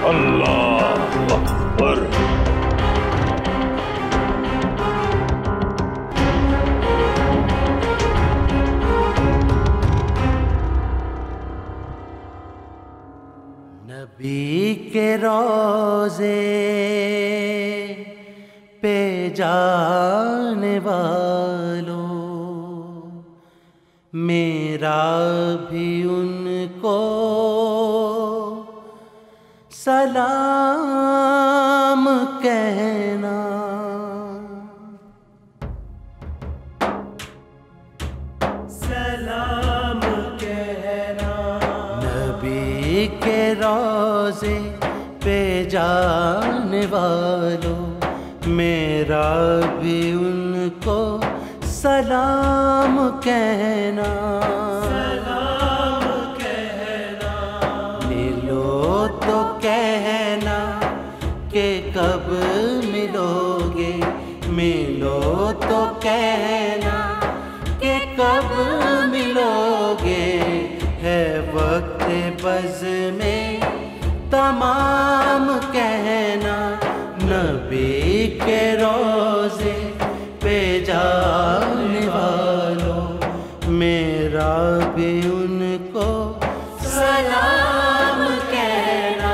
अल्लाह अकबर। नबी के रोज़े पे जाने वालों, मेरा भी उनको सलाम कहना। सलाम कहना। नबी के रोज़े पे जाने वालों, मेरा भी उनको सलाम कहना। सलाम कहना। मिलो तो कहना कि कब मिलोगे, मिलो तो कहना कि कब मिलोगे। है वक्त बज़ में तमाम कहना। नबी के रोज़े पे जाने वालों, मेरा भी उनको सलाम कहना।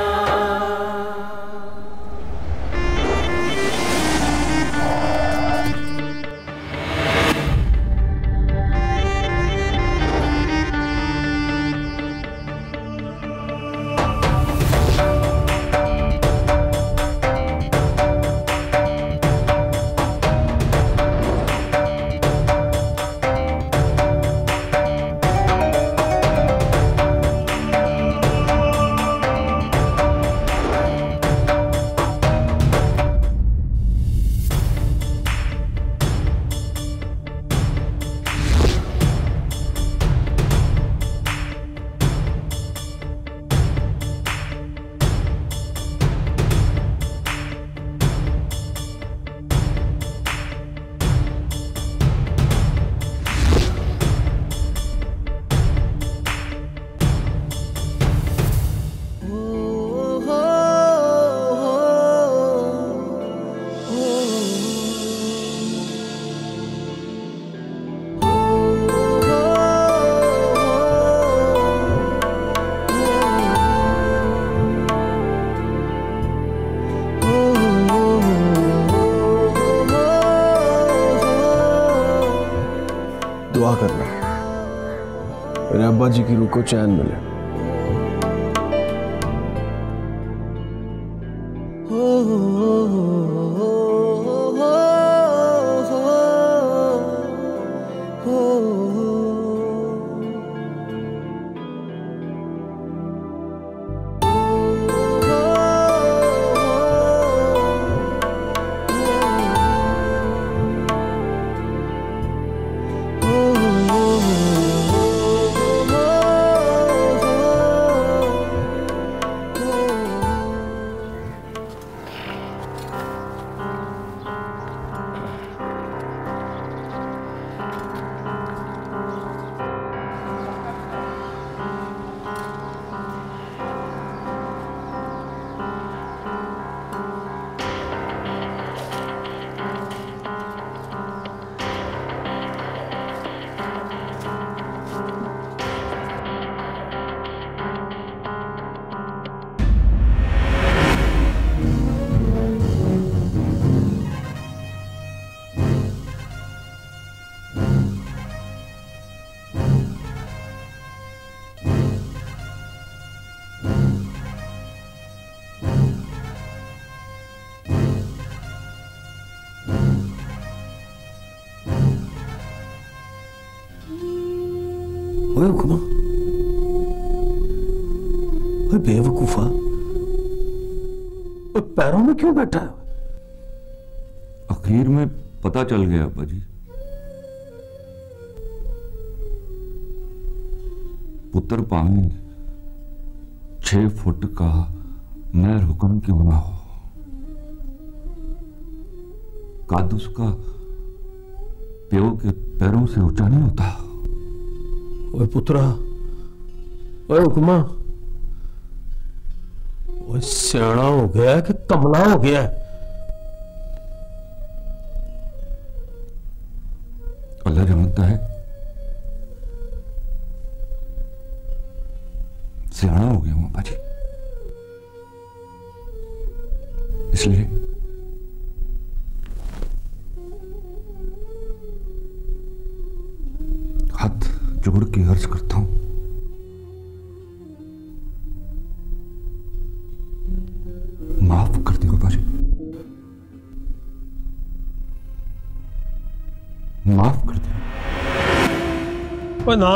दुआ करना मेरे अब्बा जी की रूह को चैन मिले। ओए हुक्मा, ओए बेवकूफा, ओए पैरों में क्यों बैठा है? आखिर में पता चल गया अब्बा जी। पुत्र पानी 6 फुट का महर हुक्म क्यों ना हो, कद उसका प्यो के पैरों से ऊंचा नहीं होता। ओए पुत्रा, ओए हुक्मा, वो सियाना हो गया कि कमला हो गया? अल्लाह जानता है, सियाना हो गया हूं अब्बा जी, इसलिए हाथ जोड़ के अर्ज करता हूं, माफ कर दो अब्बा जी, माफ कर दो। ओ ना,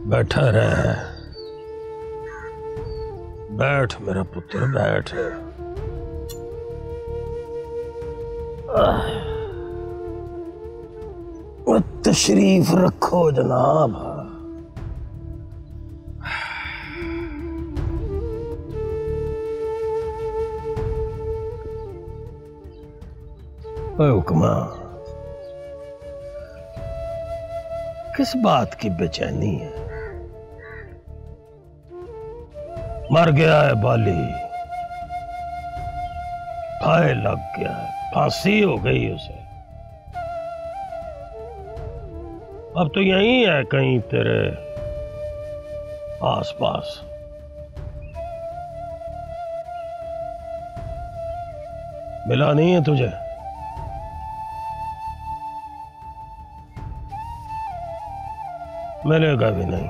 बैठा रह, बैठ मेरा पुत्र बैठ। तशरीफ रखो जनाब। हुक्मा, किस बात की बेचैनी है? मर गया है बाली, फाहे लग गया है, फांसी हो गई उसे। अब तो यहीं है कहीं तेरे आसपास। मिला नहीं है तुझे? मिलेगा भी नहीं।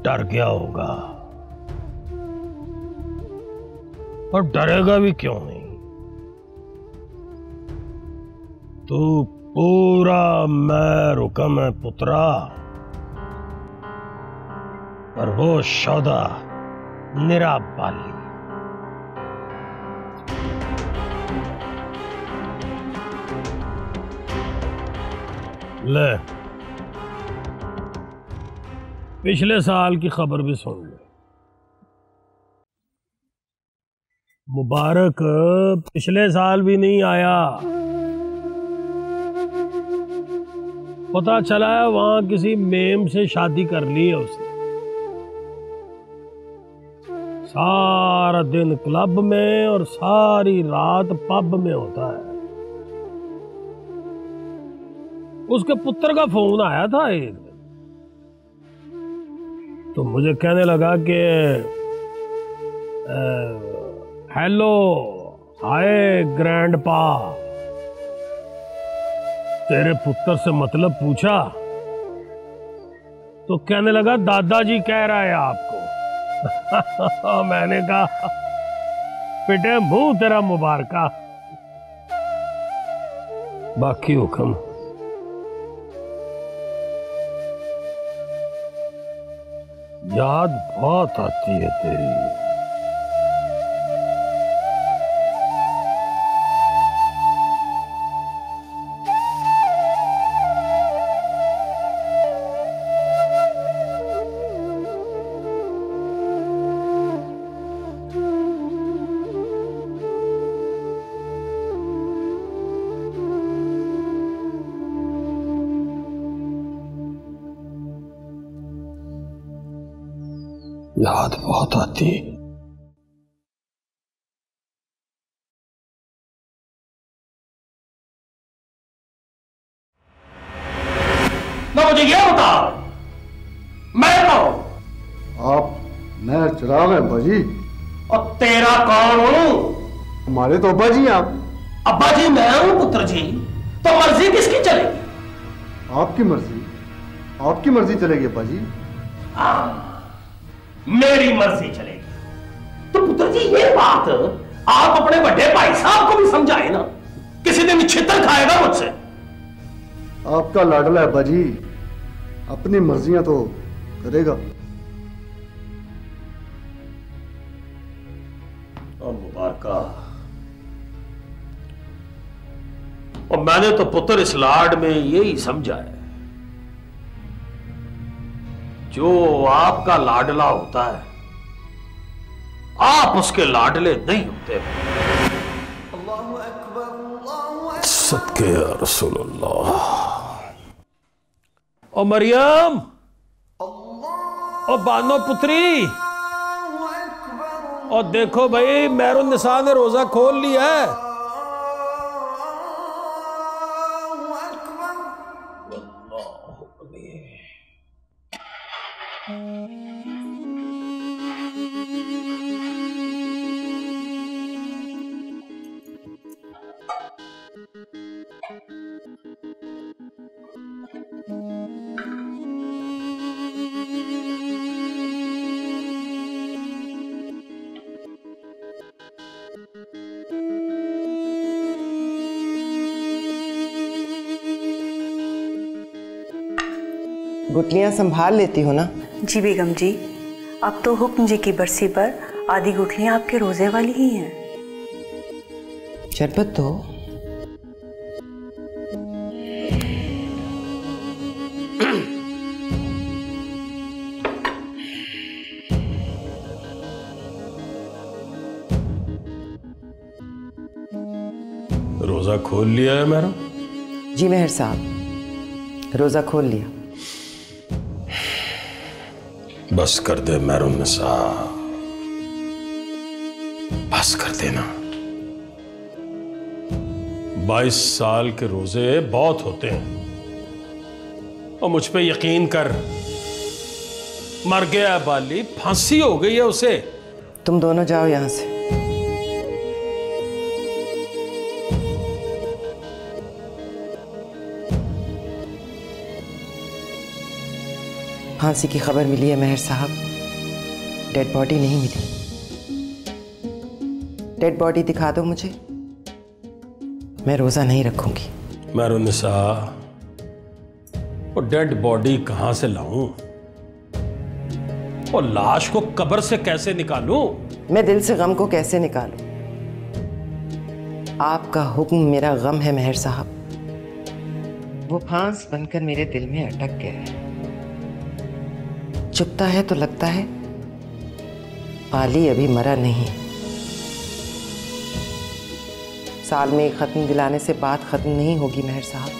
डर गया होगा, और डरेगा भी क्यों नहीं? तू पूरा मैं रुकम है पुत्रा, और वो शौदा निरा बाली। ले, पिछले साल की खबर भी सुन ले। मुबारक पिछले साल भी नहीं आया। पता चला है वहां किसी मेम से शादी कर ली है उसने। सारा दिन क्लब में और सारी रात पब में होता है। उसके पुत्र का फोन आया था एक दिन, तो मुझे कहने लगा कि हेलो हाय ग्रैंडपा, तेरे पुत्र से मतलब पूछा तो कहने लगा दादाजी कह रहा है आपको। मैंने कहा पिटे मुंह तेरा मुबारका। बाकी हुक्म याद बहुत आती है तेरी। याद बहुत आती है। ना मुझे ये बता, मैं कौन? आप नहर चिराग हैं बाजी। और तेरा कौन हूं? हमारे तो अब्बा जी हैं आप। अब्बा जी मैं हूं पुत्र जी, तो मर्जी किसकी चलेगी? आपकी मर्जी, आपकी मर्जी चलेगी अब्बा जी। हाँ, मेरी मर्जी चलेगी। तो पुत्र जी ये बात आप अपने बड़े भाई साहब को भी समझाए ना, किसी दिन छितर खाएगा मुझसे। आपका लाडला है बाजी, अपनी मर्जियां तो करेगा। और मुबारका, और मैंने तो पुत्र इस लाड में यही समझा है, जो आपका लाडला होता है आप उसके लाडले नहीं होते। सदके या रसूलुल्लाह। और मरियम, ओ बानो पुत्री, और देखो भाई मेहरुन्निसा ने रोजा खोल लिया है। गुठलियाँ संभाल लेती हो ना? जी बेगम जी, अब तो हुक्म जी की बरसी पर आधी गुठलियाँ आपके रोजे वाली ही हैं। शरबत तो रोजा खोल लिया है मेरा? जी मेहर साहब, रोजा खोल लिया। बस कर दे मेहरुन्निसा, बस कर देना। 22 साल के रोजे बहुत होते हैं और मुझ पे यकीन कर, मर गया बाली, फांसी हो गई है उसे। तुम दोनों जाओ यहां से। फांसी की खबर मिली है मेहर साहब, डेड बॉडी नहीं मिली। डेड बॉडी दिखा दो मुझे, मैं रोजा नहीं रखूंगी। मेहरुन्निसा, वो डेड बॉडी कहां से लाऊं और लाश को कब्र से कैसे निकालूं? मैं दिल से गम को कैसे निकालूं? आपका हुक्म मेरा गम है मेहर साहब। वो फांस बनकर मेरे दिल में अटक गया है। चुपता है तो लगता है बाली अभी मरा नहीं। साल में एक खत्म दिलाने से बात खत्म नहीं होगी मेहर साहब।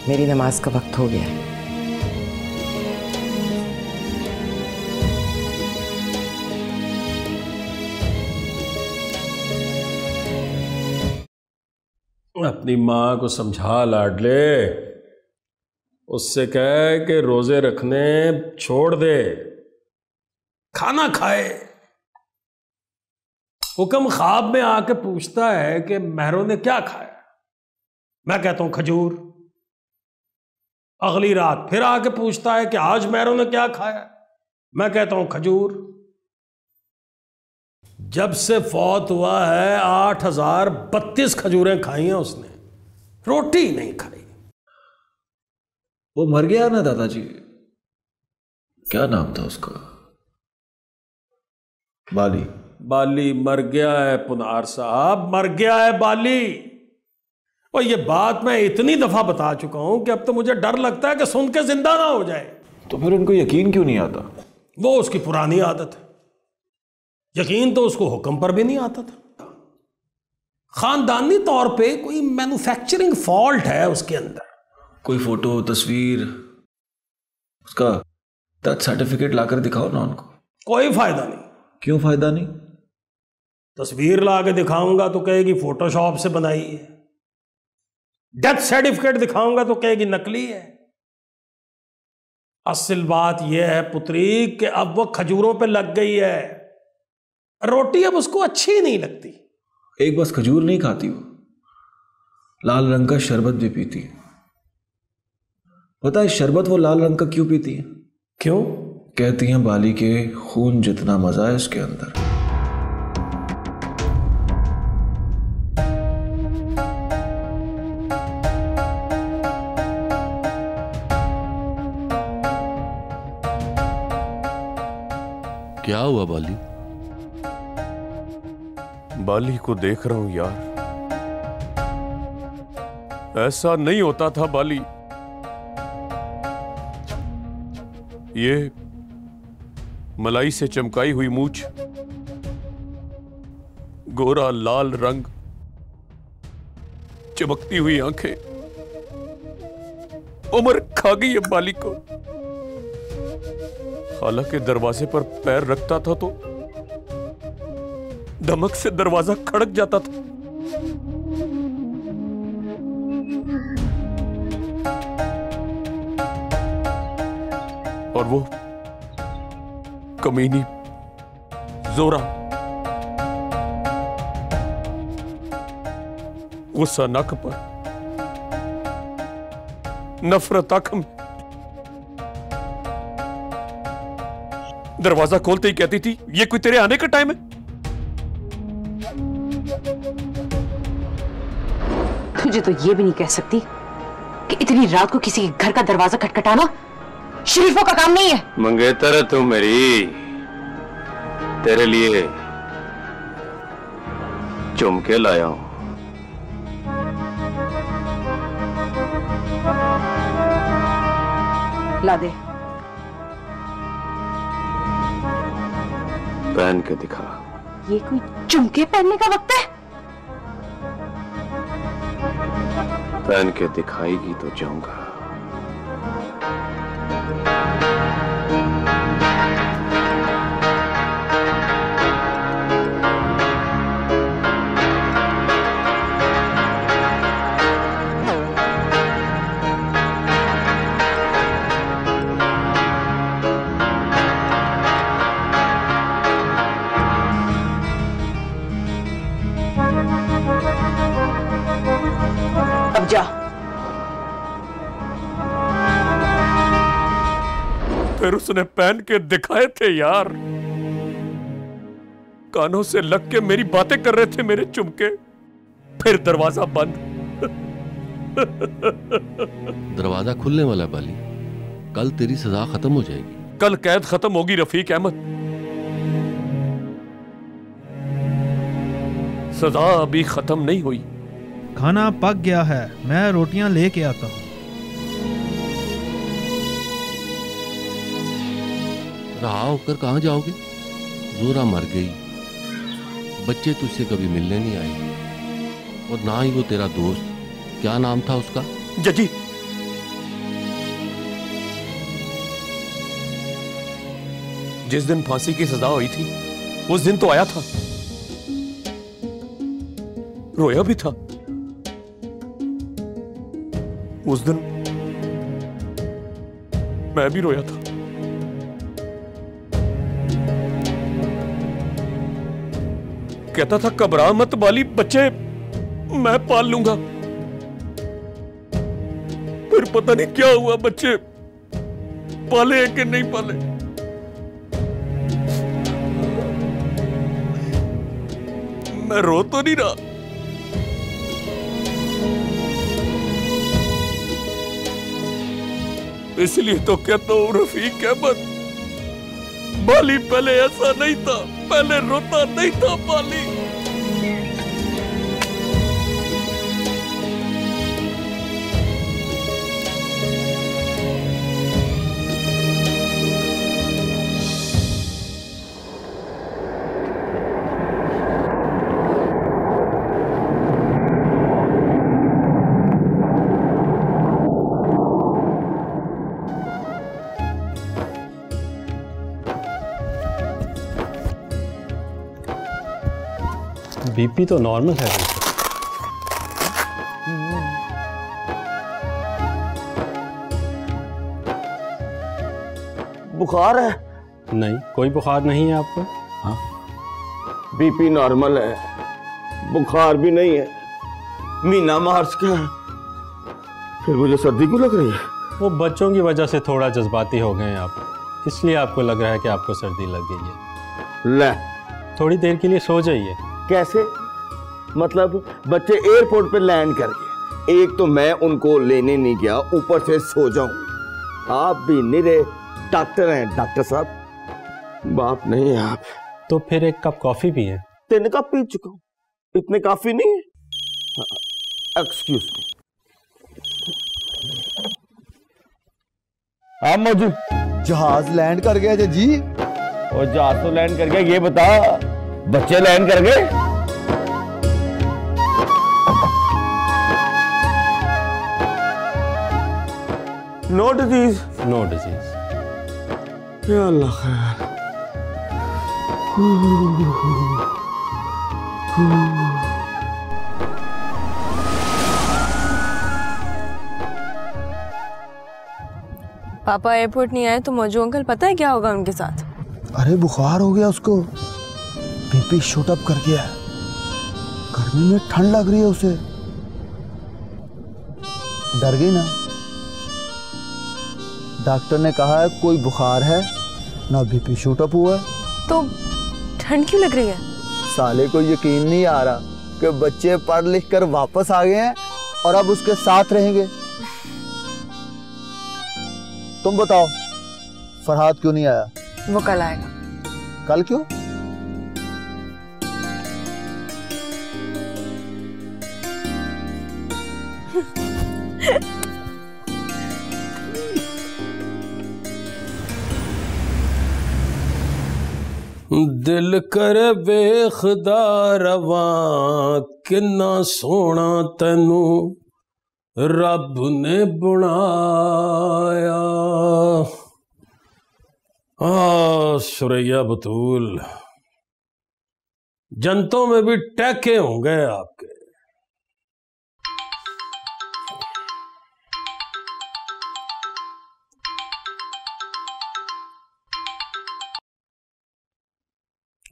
मेरी नमाज का वक्त हो गया है। अपनी माँ को समझा लाडले, उससे कह कि रोजे रखने छोड़ दे, खाना खाए। हुक्म ख्वाब में आके पूछता है कि महरों ने क्या खाया, मैं कहता हूं खजूर। अगली रात फिर आके पूछता है कि आज महरों ने क्या खाया, मैं कहता हूं खजूर। जब से फौत हुआ है 8032 खजूरें खाई हैं उसने, रोटी नहीं खाई। वो मर गया ना दादाजी, क्या नाम था उसका? बाली। बाली मर गया है पुनार साहब, मर गया है बाली। और ये बात मैं इतनी दफा बता चुका हूं कि अब तो मुझे डर लगता है कि सुन के जिंदा ना हो जाए। तो फिर उनको यकीन क्यों नहीं आता? वो उसकी पुरानी आदत है। यकीन तो उसको हुक्म पर भी नहीं आता था। खानदानी तौर पे कोई मैन्युफैक्चरिंग फॉल्ट है उसके अंदर। कोई फोटो, तस्वीर, उसका डेथ सर्टिफिकेट लाकर दिखाओ ना उनको। कोई फायदा नहीं। क्यों फायदा नहीं? तस्वीर ला के दिखाऊंगा तो कहेगी फोटोशॉप से बनाई है, डेथ सर्टिफिकेट दिखाऊंगा तो कहेगी नकली है। असल बात यह है पुत्री कि अब वो खजूरों पे लग गई है, रोटी अब उसको अच्छी नहीं लगती। एक बस खजूर नहीं खाती, वो लाल रंग का शरबत भी पीती है। पता है शरबत वो लाल रंग का क्यों पीती है? क्यों? कहती हैं बाली के खून जितना मजा है इसके अंदर। क्या हुआ बाली? बाली को देख रहा हूं यार, ऐसा नहीं होता था बाली। ये मलाई से चमकाई हुई मूंछ, गोरा लाल रंग, चमकती हुई आंखें, उम्र खा गई है बाली को। हालांकि दरवाजे पर पैर रखता था तो धमक से दरवाजा खड़क जाता था। और वो कमीनी जोरा गुस्सा नक पर, नफरत आंख में, दरवाजा खोलते ही कहती थी ये कोई तेरे आने का टाइम है? तुझे तो ये भी नहीं कह सकती कि इतनी रात को किसी के घर का दरवाजा खटखटाना शरीफों का काम नहीं है। मंगेतर तू मेरी, तेरे लिए झुमके लाया हूं। ला दे। पहन के दिखा। ये कोई झुमके पहनने का वक्त है? पहन के दिखाएगी तो जाऊंगा। अब जा। फिर उसने पहन के दिखाए थे यार। कानों से लग के मेरी बातें कर रहे थे मेरे चुमके, फिर दरवाजा बंद। दरवाजा खुलने वाला है बाली, कल तेरी सजा खत्म हो जाएगी। कल कैद खत्म होगी रफीक अहमद, सजा अभी खत्म नहीं हुई। खाना पक गया है, मैं रोटियां लेके आता हूँ। रहा होकर कहाँ जाओगे? जोरा मर गई, बच्चे तुझसे कभी मिलने नहीं आए, और ना ही वो तेरा दोस्त, क्या नाम था उसका? जजी। जिस दिन फांसी की सजा हुई थी उस दिन तो आया था, रोया भी था। उस दिन मैं भी रोया था। कहता था घबरा मत बाली, बच्चे मैं पाल लूंगा। फिर पता नहीं क्या हुआ, बच्चे पाले कि नहीं पाले। मैं रो तो नहीं रहा, इसलिए तो कहता हूं रफीक अहमद, बाली पहले ऐसा नहीं था, पहले रोता नहीं था बाली। बीपी तो नॉर्मल है। बुखार है? नहीं, कोई बुखार नहीं है आपको। हाँ, बीपी नॉर्मल है, बुखार भी नहीं है। महीना मार्च का है, फिर मुझे सर्दी क्यों लग रही है? वो बच्चों की वजह से थोड़ा जज्बाती हो गए हैं आप, इसलिए आपको लग रहा है कि आपको सर्दी लग गई है। ले, थोड़ी देर के लिए सो जाइए। कैसे? मतलब बच्चे एयरपोर्ट पे लैंड कर गए, एक तो मैं उनको लेने नहीं गया, ऊपर से सो जाऊं। आप भी निरे डॉक्टर हैं डॉक्टर साहब, बाप नहीं है आप। तो फिर एक कप कॉफी पिए। 3 कप पी चुका हूं, इतने काफी नहीं है। Excuse me. हाँ मौजूद, जहाज लैंड कर गया जी। और जहाज तो लैंड कर गया, ये बता बच्चे लैंड कर गए? No disease? No disease. या अल्लाह खैर। पापा एयरपोर्ट नहीं आए तो मौजू अंकल पता है क्या होगा उनके साथ? अरे बुखार हो गया उसको, बीपी शूट अप कर गया है, गर्मी में ठंड लग रही है उसे। डर गई ना? डॉक्टर ने कहा है कोई बुखार है ना बीपी शूट अप हुआ है। तो ठंड क्यों लग रही है? साले को यकीन नहीं आ रहा कि बच्चे पढ़ लिख कर वापस आ गए हैं और अब उसके साथ रहेंगे। तुम बताओ फरहाद क्यों नहीं आया? वो कल आएगा। कल क्यों? दिल करे वेखदा रवा किन्ना सोना तैनू रब ने बनाया। सुरैया बतूल, जनतों में भी टैके होंगे आपके।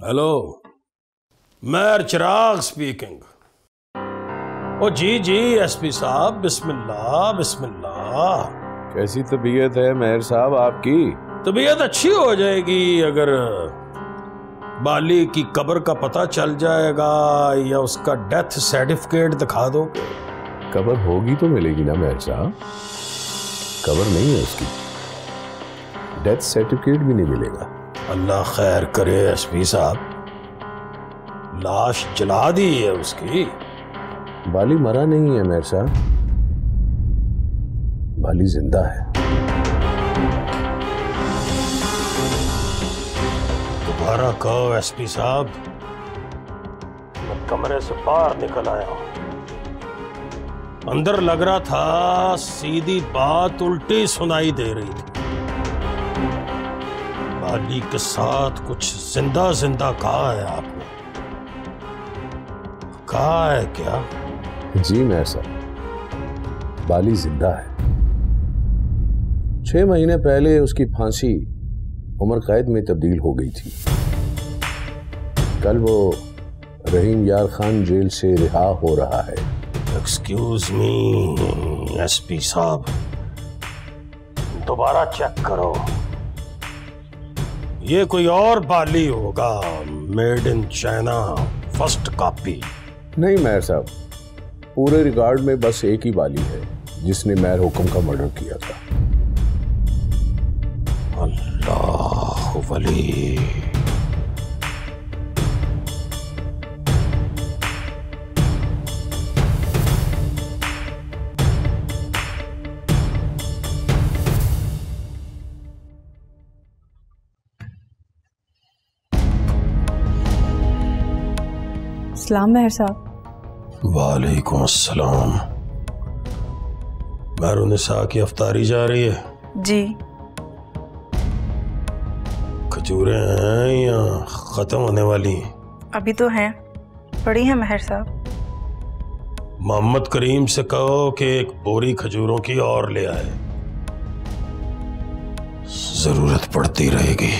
हेलो, मैं चिराग स्पीकिंग। ओ जी जी एसपी साहब, बिस्मिल्लाह बिस्मिल्लाह। कैसी तबीयत है मेहर साहब आपकी? तबीयत अच्छी हो जाएगी अगर बाली की कब्र का पता चल जाएगा या उसका डेथ सर्टिफिकेट दिखा दो। कब्र होगी तो मिलेगी ना मेहर साहब, कब्र नहीं है उसकी, डेथ सर्टिफिकेट भी नहीं मिलेगा। अल्लाह खैर करे एसपी साहब, लाश जला दी है उसकी। बाली मरा नहीं है मेहर साहब, बाली जिंदा है। दोबारा कहो एसपी साहब। मैं कमरे से बाहर निकल आया हूं, अंदर लग रहा था सीधी बात उल्टी सुनाई दे रही थी। बाली के साथ कुछ जिंदा जिंदा कहा है आपने? कहा है क्या? जी मेहर साहब, बाली जिंदा है। 6 महीने पहले उसकी फांसी उम्र कैद में तब्दील हो गई थी। कल वो रहीम यार खान जेल से रिहा हो रहा है। एक्सक्यूज मी एसपी साहब, दोबारा चेक करो, ये कोई और बाली होगा, made in China, first copy. नहीं मेहर साहब, पूरे रिकॉर्ड में बस एक ही बाली है जिसने मेहर हुक्म का मर्डर किया था। अल्लाह वली। सलाम मेहर साहब। वालेकुम अस्सलाम। महरुनिसा की अफ्तारी जा रही है? जी। खजूरें हैं या खत्म होने वाली? अभी तो हैं, पड़ी हैं मेहर साहब। मोहम्मद करीम से कहो कि एक बोरी खजूरों की और ले आए, जरूरत पड़ती रहेगी।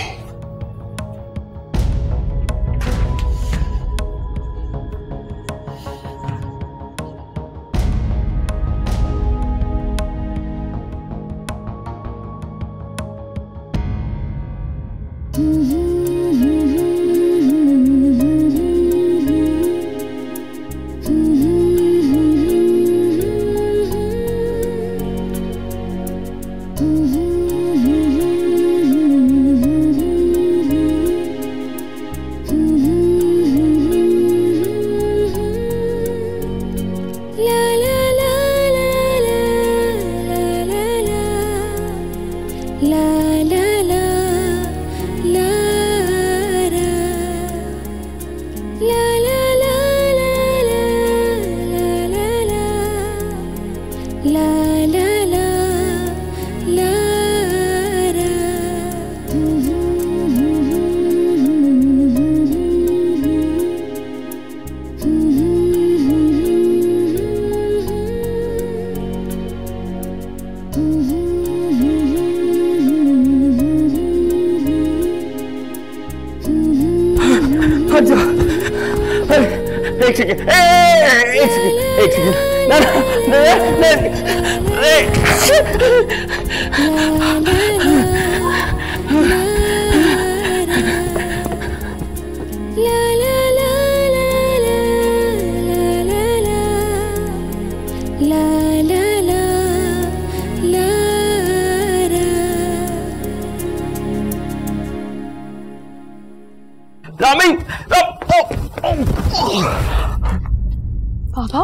सेकंड, एक सेकंड, पापा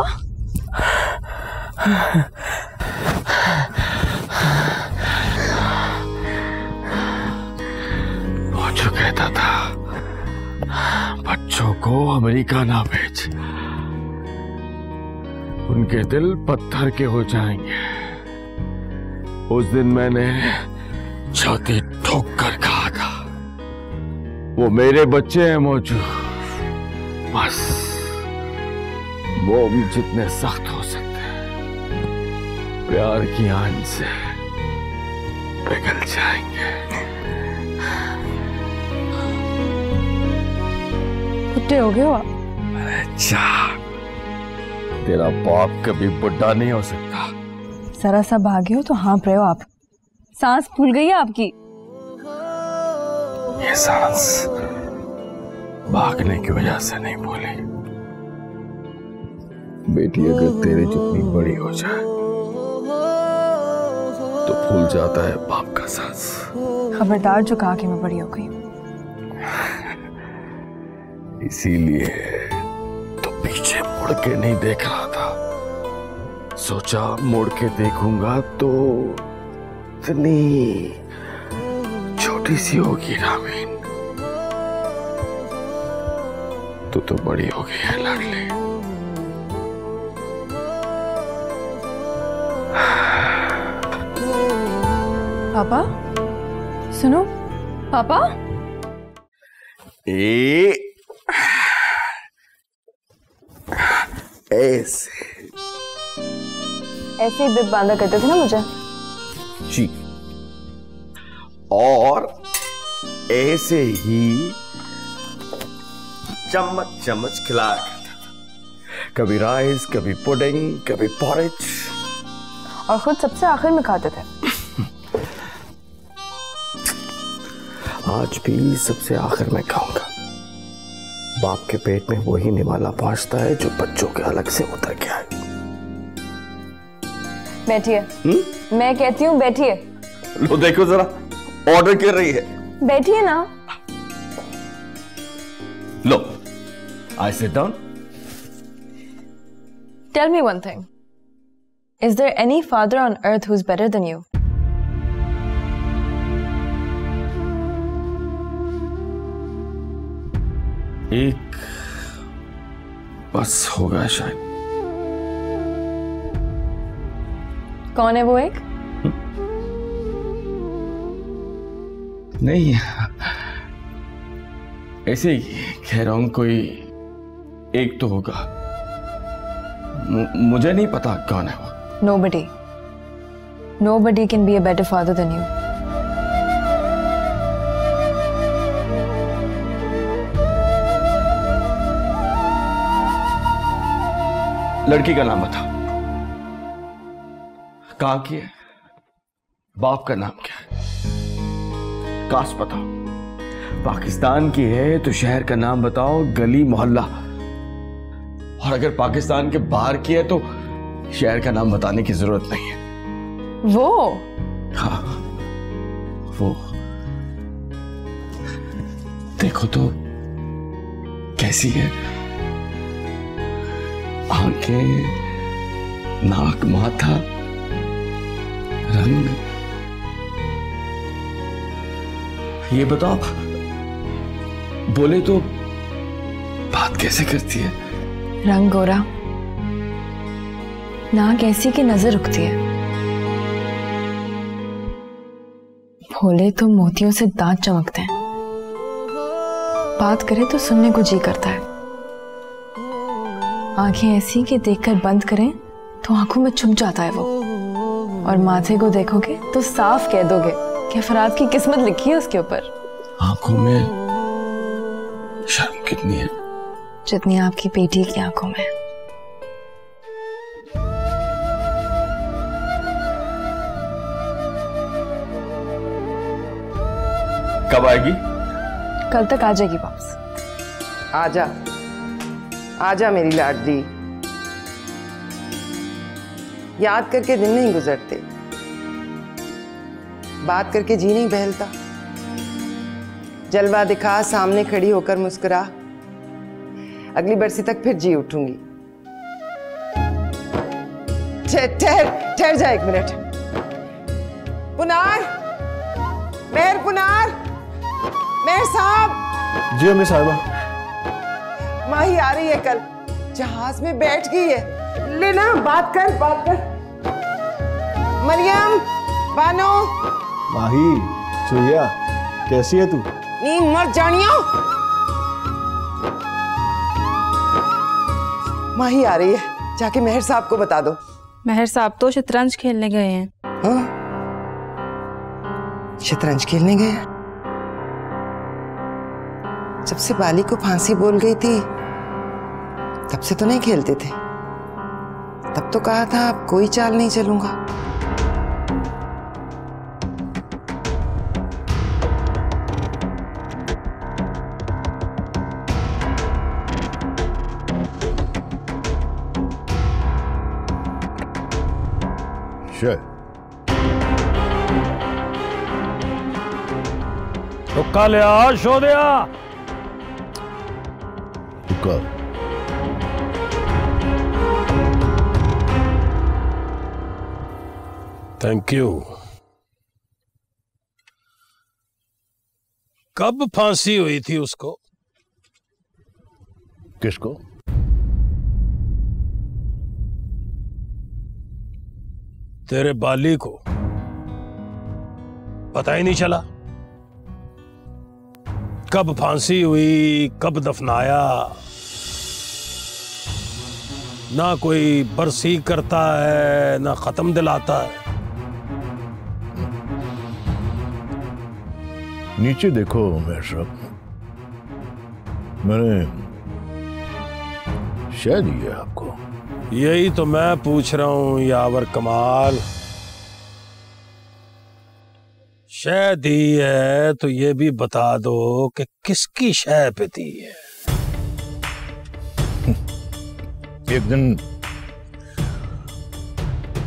वो जो कहता था बच्चों को अमेरिका ना भेज, उनके दिल पत्थर के हो जाएंगे। उस दिन मैंने छाती ठोक कर कहा था वो मेरे बच्चे हैं मौजू, बस मोम जितने सख्त हो सकते हैं प्यार की आंच से पिघल जाएंगे। बुढ़े हो गए हो आप? अच्छा, तेरा बाप कभी बुढ़ा नहीं हो सकता। जरा सा भागे हो तो हाँप रहे हो आप, सांस फूल गई है आपकी। ये सांस भागने की वजह से नहीं भूली। बेटी अगर तेरे जितनी बड़ी हो जाए तो भूल जाता है बाप का सांस। खबरदार जो कहा कि मैं बड़ी हो गई। इसीलिए तो पीछे मुड़ के नहीं देख रहा था, सोचा मुड़ के देखूंगा तो इतनी छोटी सी होगी रामीन। तू तो बड़ी हो गई है लाडली। पापा सुनो, पापा ऐसे ही बिप बांधा करते थे ना मुझे जी, और ऐसे ही चम्मच चम्मच खिलाया करता था। कभी राइस, कभी पुडिंग, कभी पॉरेज, और खुद सबसे आखिर में खाते थे। आज भी सबसे आखिर में खाऊंगा। बाप के पेट में वही निवाला पहुंचता है जो बच्चों के अलग से उतर के आए। बैठिए। मैं कहती हूँ बैठिए। लो देखो जरा, ऑर्डर कर रही है। बैठिए ना। लो, I sit down. Tell me one thing. Is there any father on earth who's better than you? एक बस होगा शायद। कौन है वो एक? नहीं, ऐसे ही कह रहा हूं, कोई एक तो होगा। मुझे नहीं पता कौन है वो। Nobody. Nobody can be a better father than you. लड़की का नाम बता। कहाँ की है? बाप का नाम क्या है? कास्ट बताओ। पाकिस्तान की है तो शहर का नाम बताओ, गली मोहल्ला। और अगर पाकिस्तान के बाहर की है तो शहर का नाम बताने की जरूरत नहीं है। वो? हाँ, वो। देखो तो कैसी है, आंखें, नाक, माथा, रंग। ये बताओ, बोले तो बात कैसे करती है? रंग गोरा, नाक ऐसी की नजर रुकती है, भोले तो मोतियों से दांत चमकते हैं, बात करे तो सुनने को जी करता है, आंखें ऐसी कि देखकर बंद करें तो आंखों में छुप जाता है वो, और माथे को देखोगे तो साफ कह दोगे कि फराज की किस्मत लिखी है उसके ऊपर। आंखों में शर्म कितनी है? जितनी आपकी बेटी की आंखों में। कब आएगी? कल तक आ जाएगी वापस। आजा आजा मेरी लाडली, याद करके दिन नहीं गुजरते, बात करके जी नहीं बहलता। जलवा दिखा, सामने खड़ी होकर मुस्कुरा, अगली बरसी तक फिर जी उठूंगी। ठहर जा 1 मिनट। पुनार, मेहर पुनार, मेहर साहब। जी अम्मी साहिबा। माही आ रही है कल, जहाज में बैठ गई है। लेना, बात कर। मरियम, बानो। माही, चुहिया, कैसी है तू? नींद मर जानियो। माही आ रही है, जाके मेहर साहब को बता दो। मेहर साहब तो शतरंज खेलने गए हैं। हाँ? शतरंज खेलने गए? जब से बाली को फांसी बोल गई थी तब से तो नहीं खेलते थे। तब तो कहा था अब कोई चाल नहीं चलूंगा। रुका लिया, शो दिया। रुका। Thank you. कब फांसी हुई थी उसको? किसको? तेरे बाली को। पता ही नहीं चला कब फांसी हुई, कब दफनाया। ना कोई बरसी करता है, ना खत्म दिलाता है। नीचे देखो मेहर साहब, मैंने शायद दी है आपको। यही तो मैं पूछ रहा हूं यावर कमाल। शह दी है तो ये भी बता दो कि किसकी शह पे दी है। एक दिन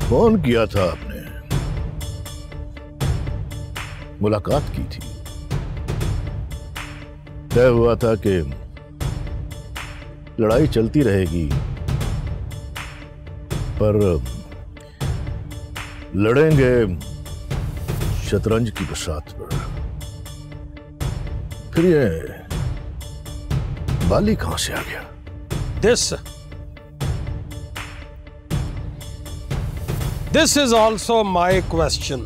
फोन किया था आपने, मुलाकात की थी, तय हुआ था कि लड़ाई चलती रहेगी पर लड़ेंगे शतरंज की बसात पर। फिर ये बाली कहां से आ गया? This is also my question.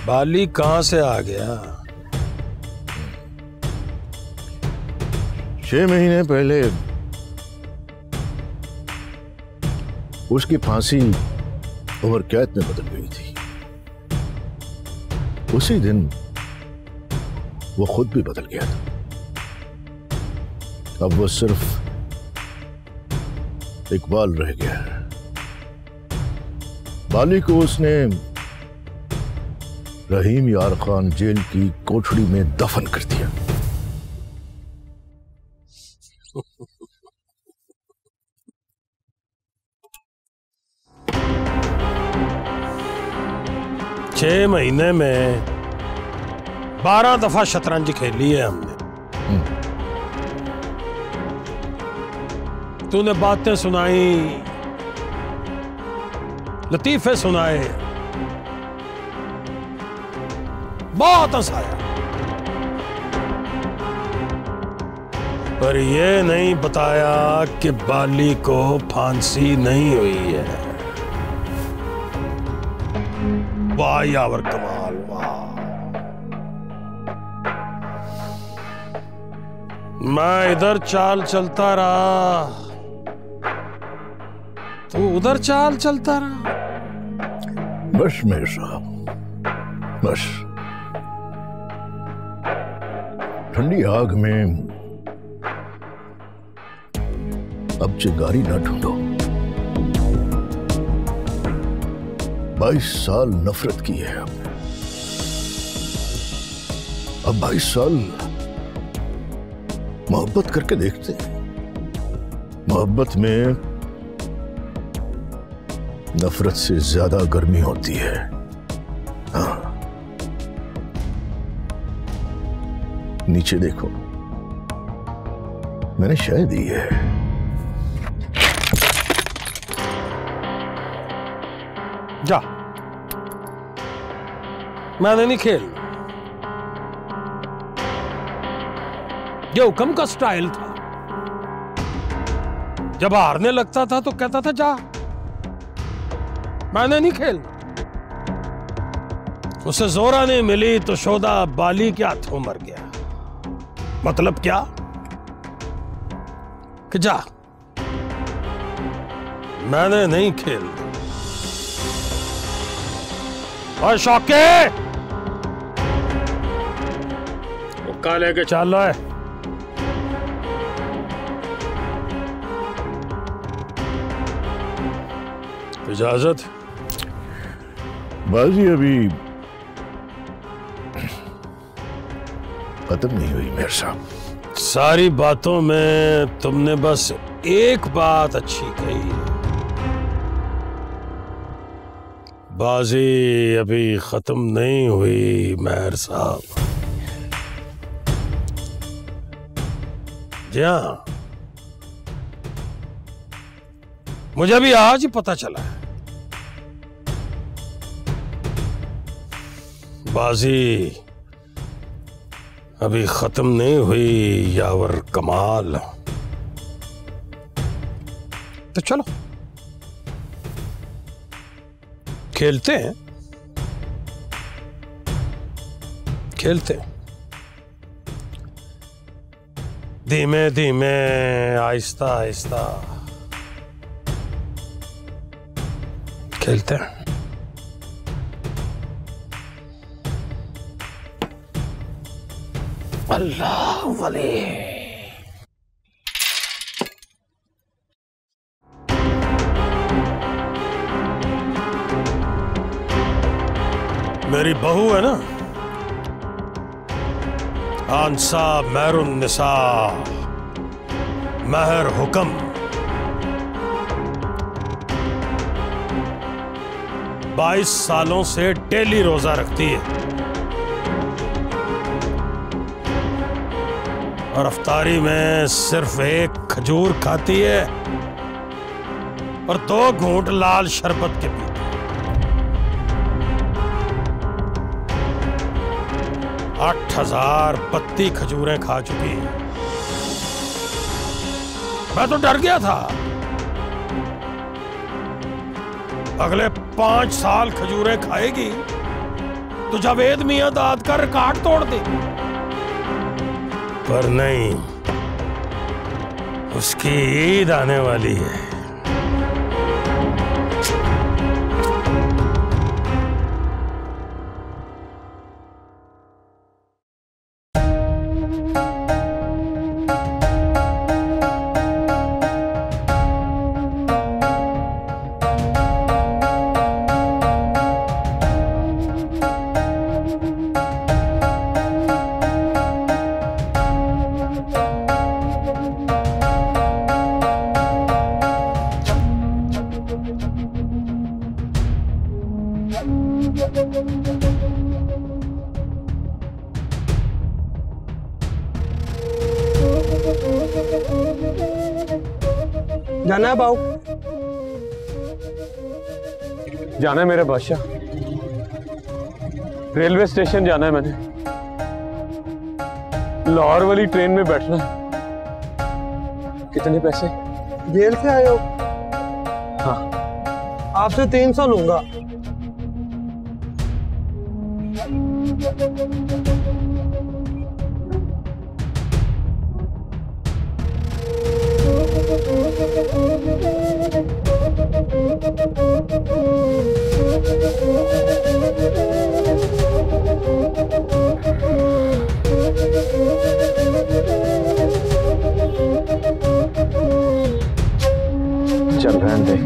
बाली कहां से आ गया? 6 महीने पहले उसकी फांसी उम्र कैद में बदल गई थी। उसी दिन वो खुद भी बदल गया था। अब वो सिर्फ इकबाल रह गया है। बाली को उसने रहीम यार खान जेल की कोठड़ी में दफन कर दिया। छह महीने में 12 दफा शतरंज खेली है हमने। तूने बातें सुनाई, लतीफे सुनाए, बहुत हंसाया, पर यह नहीं बताया कि बाली को फांसी नहीं हुई है। वाह यावर कमाल, वाह। मैं इधर चाल चलता रहा, तू उधर चाल चलता रहा। बस मेरे साहब, बस ठंडी आग में अब चिंगारी ना ढूंढो। 22 साल नफरत की है आपने, अब 22 साल मोहब्बत करके देखते हैं। मोहब्बत में नफरत से ज्यादा गर्मी होती है। हाँ, नीचे देखो, मैंने शय दी है। जा, मैंने नहीं खेलना। ये हुक्म का स्टाइल था। जब हारने लगता था तो कहता था जा, मैंने नहीं खेलना। उसे जोरा नहीं मिली तो शोदा बाली के हाथों मर गया। मतलब क्या कि जा, मैंने नहीं खेलना। और शौके हुक्का लेके चल रहा है। इजाजत। बाजी अभी खत्म नहीं हुई मेयर साहब। सारी बातों में तुमने बस एक बात अच्छी कही, बाजी अभी खत्म नहीं हुई मेयर साहब। जी हाँ, मुझे भी आज ही पता चला है, बाजी अभी खत्म नहीं हुई यावर कमाल। तो चलो खेलते हैं, खेलते हैं। धीमे धीमे, आहिस्ता आहिस्ता खेलते हैं। अल्लाह वली। मेरी बहू है ना, आंसा महरुन निसा महर हुक्म, बाईस सालों से डेली रोजा रखती है और अफ्तारी में सिर्फ एक खजूर खाती है और 2 घूंट लाल शरबत के पीती। 8000 पत्ती खजूरें खा चुकी है। मैं तो डर गया था अगले 5 साल खजूरें खाएगी तो जावेद मियां दाद का रिकॉर्ड तोड़ दे, पर नहीं, उसकी ईद आने वाली है। जाना है बाऊ? जाना है मेरे बादशाह, रेलवे स्टेशन जाना है। मैंने लाहौर वाली ट्रेन में बैठना है। कितने पैसे? जेल से आए हो? हाँ। आपसे 300 लूंगा। चल रहने दे।